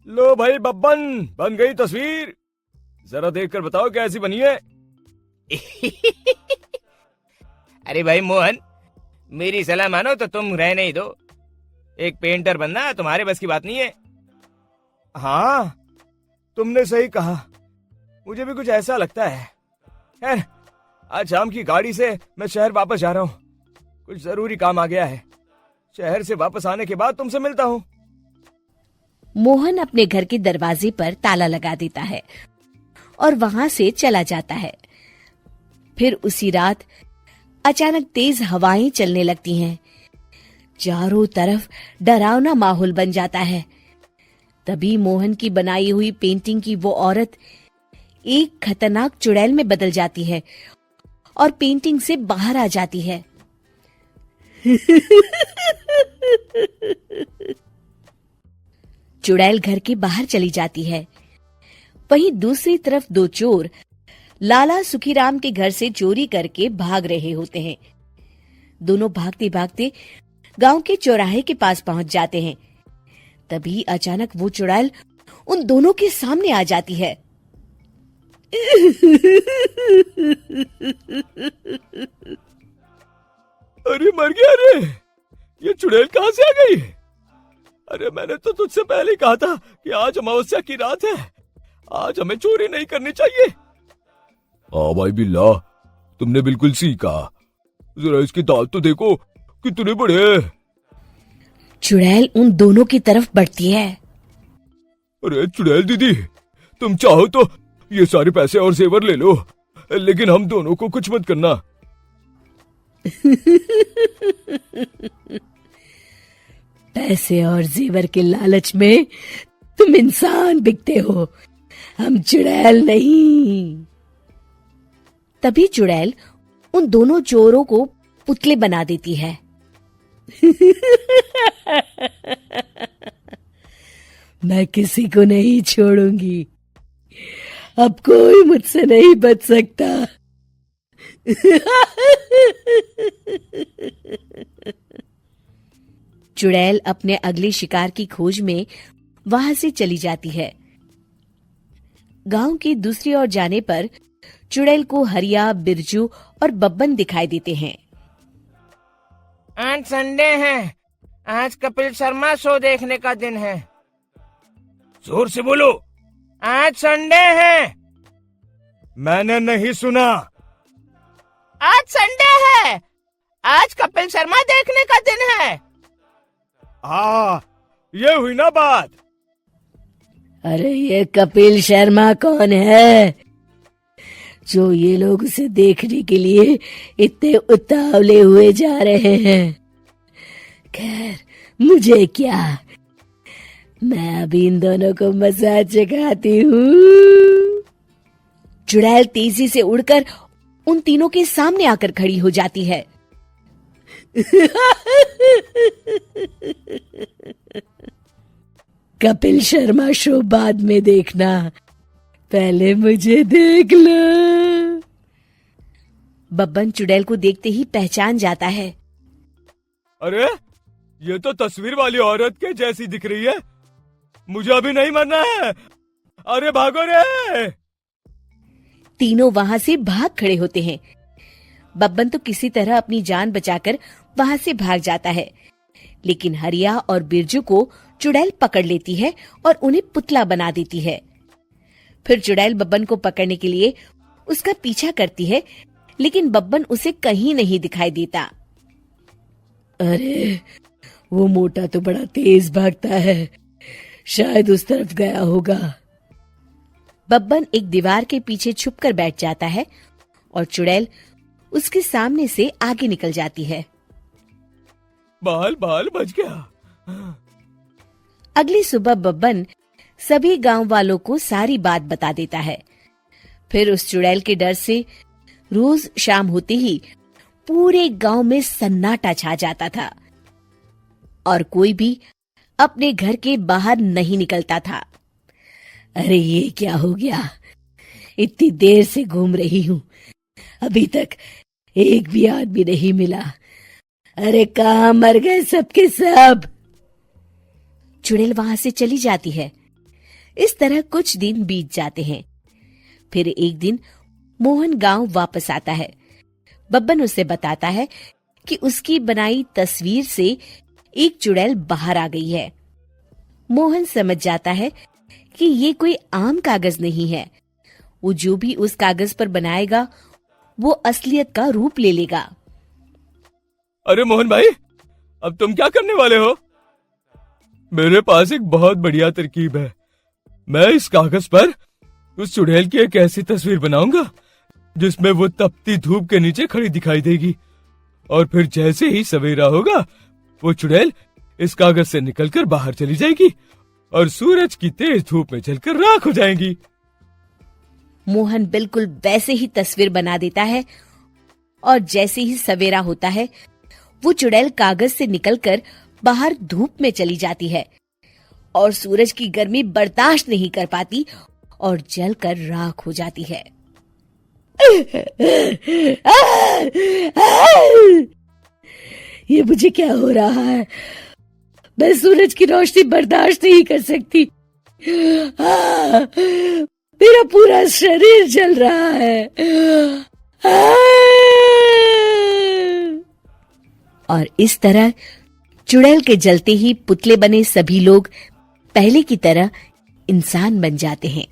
लो भाई बब्बन, बन गई तस्वीर। जरा देखकर बताओ कैसी बनी है। अरे भाई मोहन, मेरी सलाह मानो तो तुम रहने ही दो। एक पेंटर बनना तुम्हारे बस की बात नहीं है। हाँ, तुमने सही कहा, मुझे भी कुछ ऐसा लगता है। खैर, आज शाम की गाड़ी से मैं शहर वापस जा रहा हूँ। कुछ जरूरी काम आ गया है। शहर से वापस आने के बाद तुमसे मिलता हूँ। मोहन अपने घर के दरवाजे पर ताला लगा देता है और वहां से चला जाता है। फिर उसी रात अचानक तेज हवाएं चलने लगती हैं। चारों तरफ डरावना माहौल बन जाता है। तभी मोहन की बनाई हुई पेंटिंग की वो औरत एक खतरनाक चुड़ैल में बदल जाती है और पेंटिंग से बाहर आ जाती है। चुड़ैल घर के बाहर चली जाती है। वहीं दूसरी तरफ दो चोर लाला सुखीराम के घर से चोरी करके भाग रहे होते हैं। दोनों भागते भागते गांव के चौराहे के पास पहुंच जाते हैं। तभी अचानक वो चुड़ैल उन दोनों के सामने आ जाती है। अरे मर गया रे, ये चुड़ैल कहाँ से आ गई? अरे मैंने तो तुझसे पहले ही कहा था कि आज अमावस्या की रात है, आज हमें चोरी नहीं करनी चाहिए। हाँ भाई बिल्ला, तुमने बिल्कुल सही कहा। जरा इसके दांत तो देखो कितने बड़े हैं। चुड़ैल उन दोनों की तरफ बढ़ती है। अरे चुड़ैल दीदी, तुम चाहो तो ये सारे पैसे और जेवर ले लो, लेकिन हम दोनों को कुछ मत करना। पैसे और जेवर के लालच में तुम इंसान बिकते हो, हम चुड़ैल नहीं। तभी चुड़ैल उन दोनों चोरों को पुतले बना देती है। मैं किसी को नहीं छोड़ूंगी, अब कोई मुझसे नहीं बच सकता। चुड़ैल अपने अगले शिकार की खोज में वहां से चली जाती है। गांव की दूसरी ओर जाने पर चुड़ैल को हरिया, बिरजू और बब्बन दिखाई देते हैं। आज संडे है, आज कपिल शर्मा शो देखने का दिन है। जोर से बोलो। आज संडे है। मैंने नहीं सुना। आज संडे है, आज कपिल शर्मा देखने का दिन है। हाँ, ये हुई ना बात। अरे ये कपिल शर्मा कौन है जो ये लोग उसे देखने के लिए इतने उतावले हुए जा रहे हैं? खैर मुझे क्या, मैं अभी इन दोनों को मसाज चखाती हूँ। चुड़ैल तेजी से उड़कर उन तीनों के सामने आकर खड़ी हो जाती है। कपिल शर्मा शो बाद में देखना, पहले मुझे देख लो। बब्बन चुड़ैल को देखते ही पहचान जाता है। अरे ये तो तस्वीर वाली औरत के जैसी दिख रही है, मुझे अभी नहीं मरना है। अरे भागो रे। तीनों वहां से भाग खड़े होते हैं। बब्बन तो किसी तरह अपनी जान बचाकर वहां से भाग जाता है, लेकिन हरिया और बिरजू को चुड़ैल पकड़ लेती है और उन्हें पुतला बना देती है। फिर चुड़ैल बब्बन को पकड़ने के लिए उसका पीछा करती है, लेकिन बब्बन उसे कहीं नहीं दिखाई देता। अरे वो मोटा तो बड़ा तेज भागता है, शायद उस तरफ गया होगा। बब्बन एक दीवार के पीछे छुपकर बैठ जाता है और चुड़ैल उसके सामने से आगे निकल जाती है। बाल बाल बच गया। अगली सुबह बब्बन सभी गांव वालों को सारी बात बता देता है। फिर उस चुड़ैल के डर से रोज शाम होते ही पूरे गांव में सन्नाटा छा जाता था और कोई भी अपने घर के बाहर नहीं निकलता था। अरे ये क्या हो गया, इतनी देर से घूम रही हूँ, अभी तक एक भी आदमी नहीं मिला। अरे कहाँ मर गए सबके सब। चुड़ैल वहां से चली जाती है। इस तरह कुछ दिन बीत जाते हैं। फिर एक दिन मोहन गांव वापस आता है। बब्बन उसे बताता है कि उसकी बनाई तस्वीर से एक चुड़ैल बाहर आ गई है। मोहन समझ जाता है कि ये कोई आम कागज नहीं है। वो जो भी उस कागज पर बनाएगा वो असलियत का रूप ले लेगा। अरे मोहन भाई, अब तुम क्या करने वाले हो? मेरे पास एक बहुत बढ़िया तरकीब है। मैं इस कागज पर उस चुड़ैल की एक ऐसी तस्वीर बनाऊंगा जिसमें वो तपती धूप के नीचे खड़ी दिखाई देगी, और फिर जैसे ही सवेरा होगा वो चुड़ैल इस कागज से निकलकर बाहर चली जाएगी और सूरज की तेज धूप में जलकर राख हो जाएंगी। मोहन बिल्कुल वैसे ही तस्वीर बना देता है और जैसे ही सवेरा होता है वो चुड़ैल कागज से निकलकर बाहर धूप में चली जाती है और सूरज की गर्मी बर्दाश्त नहीं कर पाती और जलकर राख हो जाती है। ये मुझे क्या हो रहा है? मैं सूरज की रोशनी बर्दाश्त नहीं कर सकती। मेरा पूरा शरीर जल रहा है। और इस तरह चुड़ैल के जलते ही पुतले बने सभी लोग पहले की तरह इंसान बन जाते हैं।